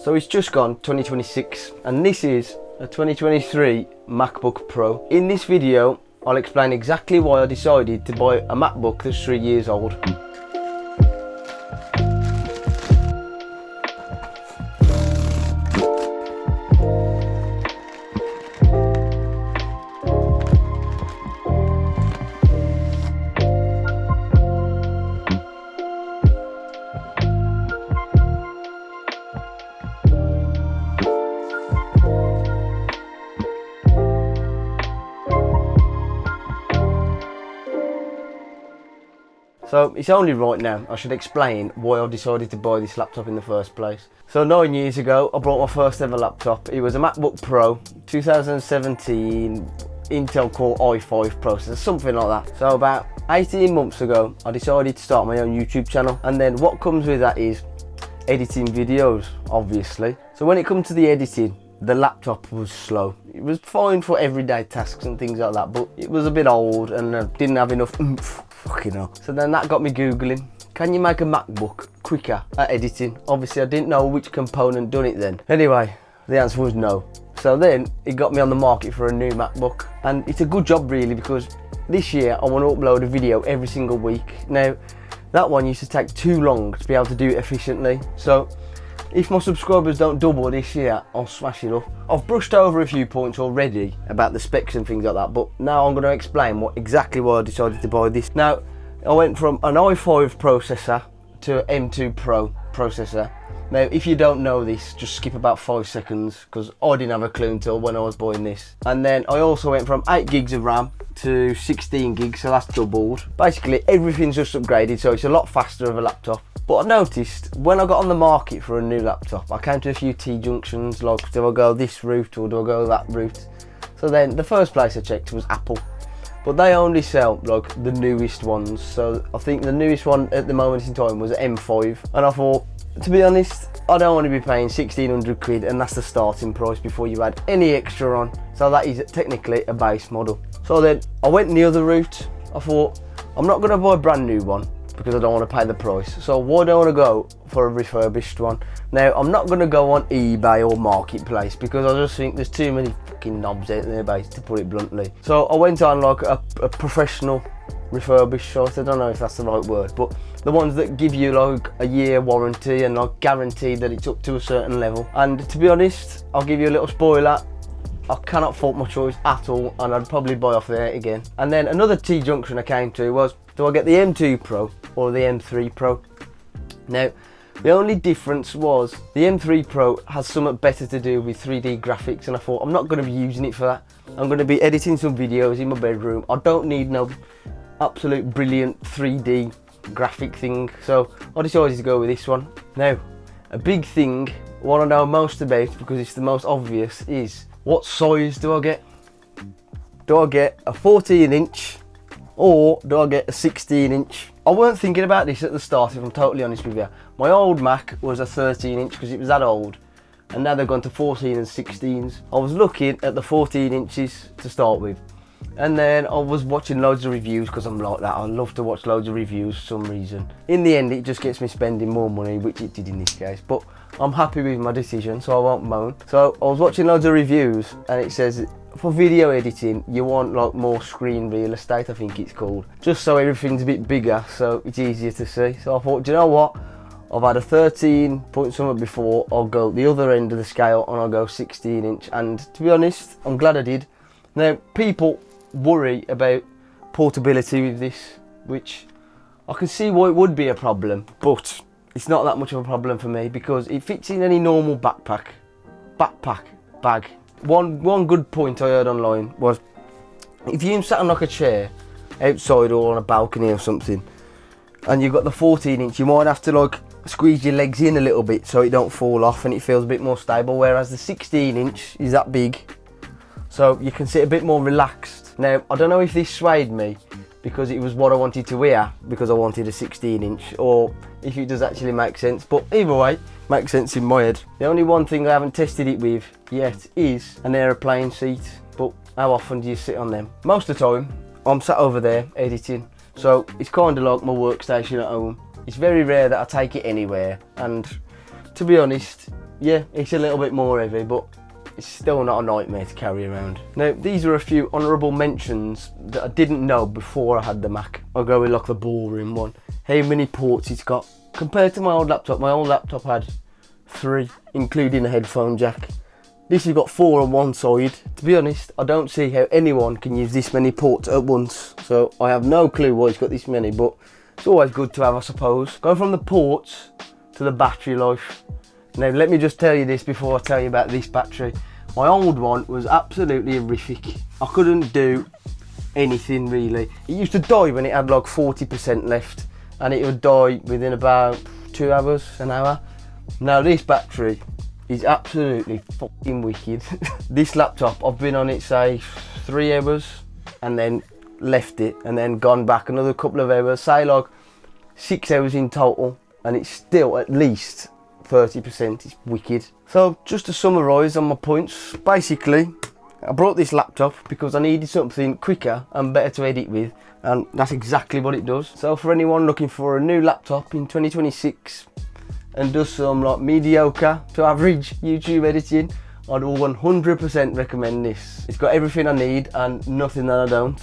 So it's just gone 2026 and this is a 2023 MacBook Pro. In this video I'll explain exactly why I decided to buy a MacBook that's 3 years old. So it's only right now I should explain why I decided to buy this laptop in the first place. So 9 years ago I bought my first ever laptop. It was a MacBook Pro 2017 Intel Core i5 processor, something like that. So about 18 months ago I decided to start my own YouTube channel, and then what comes with that is editing videos, obviously. So when it comes to the editing, the laptop was slow. It was fine for everyday tasks and things like that, but it was a bit old and didn't have enough oomph. Fucking hell. So then that got me googling, can you make a MacBook quicker at editing? Obviously I didn't know which component done it then. Anyway, the answer was no. So then it got me on the market for a new MacBook, and it's a good job really, because this year I want to upload a video every single week. Now that one used to take too long to be able to do it efficiently, so if my subscribers don't double this year, I'll smash it up. I've brushed over a few points already about the specs and things like that, but now I'm going to explain exactly why I decided to buy this. Now, I went from an i5 processor to an M2 Pro processor. Now, if you don't know this, just skip about 5 seconds, because I didn't have a clue until when I was buying this. And then I also went from 8 gigs of RAM to 16 gigs, so that's doubled. Basically, everything's just upgraded, so it's a lot faster of a laptop. But I noticed when I got on the market for a new laptop, I came to a few T-junctions, like do I go this route or do I go that route? So then the first place I checked was Apple, but they only sell like the newest ones. So I think the newest one at the moment in time was an M5, and I thought, to be honest, I don't want to be paying 1600 quid, and that's the starting price before you add any extra on. So that is technically a base model. So then I went the other route. I thought, I'm not going to buy a brand new one because I don't want to pay the price. So why do I want to go for a refurbished one? Now, I'm not going to go on eBay or Marketplace because I just think there's too many fucking knobs out there, to put it bluntly. So I went on like a professional refurbished site. I don't know if that's the right word, but the ones that give you like a year warranty and like guarantee that it's up to a certain level. And to be honest, I'll give you a little spoiler, I cannot fault my choice at all, and I'd probably buy off there again. And then another T-junction I came to was, do I get the M2 Pro or the M3 Pro? Now, the only difference was the M3 Pro has something better to do with 3D graphics, and I thought, I'm not going to be using it for that. I'm going to be editing some videos in my bedroom. I don't need no absolute brilliant 3D graphic thing, so I decided to go with this one. Now, a big thing I want to know most about, because it's the most obvious, is what size do I get? Do I get a 14-inch or do I get a 16-inch? I weren't thinking about this at the start, if I'm totally honest with you. My old Mac was a 13-inch because it was that old, and now they've gone to 14 and 16s. I was looking at the 14 inches to start with, and then I was watching loads of reviews because I'm like that. I love to watch loads of reviews for some reason. In the end, it just gets me spending more money, which it did in this case, but I'm happy with my decision, so I won't moan. So I was watching loads of reviews, and it says for video editing you want like more screen real estate, I think it's called, just so everything's a bit bigger so it's easier to see. So I thought, do you know what, I've had a 13 point something before, I'll go the other end of the scale and I'll go 16-inch, and to be honest, I'm glad I did. Now, people worry about portability with this, which I can see why it would be a problem, but it's not that much of a problem for me because it fits in any normal bag. One good point I heard online was, if you sat on like a chair outside or on a balcony or something, and you've got the 14-inch, you might have to like squeeze your legs in a little bit so it don't fall off and it feels a bit more stable, whereas the 16-inch is that big, so you can sit a bit more relaxed. Now, I don't know if this swayed me because it was what I wanted to wear because I wanted a 16-inch, or if it does actually make sense, but either way, makes sense in my head. The only one thing I haven't tested it with yet is an aeroplane seat, but how often do you sit on them? Most of the time, I'm sat over there editing, so it's kind of like my workstation at home. It's very rare that I take it anywhere, and to be honest, yeah, it's a little bit more heavy, but it's still not a nightmare to carry around. Now, these are a few honourable mentions that I didn't know before I had the Mac. I'll go with like the boring one. How many ports it's got. Compared to my old laptop had 3, including a headphone jack. This has got 4 on one side. To be honest, I don't see how anyone can use this many ports at once. So I have no clue why it's got this many, but it's always good to have, I suppose. Going from the ports to the battery life. Now, let me just tell you this before I tell you about this battery. My old one was absolutely horrific. I couldn't do anything really. It used to die when it had like 40% left, and it would die within about 2 hours, an hour. Now this battery is absolutely fucking wicked. This laptop, I've been on it say 3 hours and then left it and then gone back another couple of hours, say like 6 hours in total, and it's still at least 30%. It's wicked. So just to summarise on my points, basically I brought this laptop because I needed something quicker and better to edit with, and that's exactly what it does. So for anyone looking for a new laptop in 2026 and does some like mediocre to average YouTube editing, I'd 100% recommend this. It's got everything I need and nothing that I don't.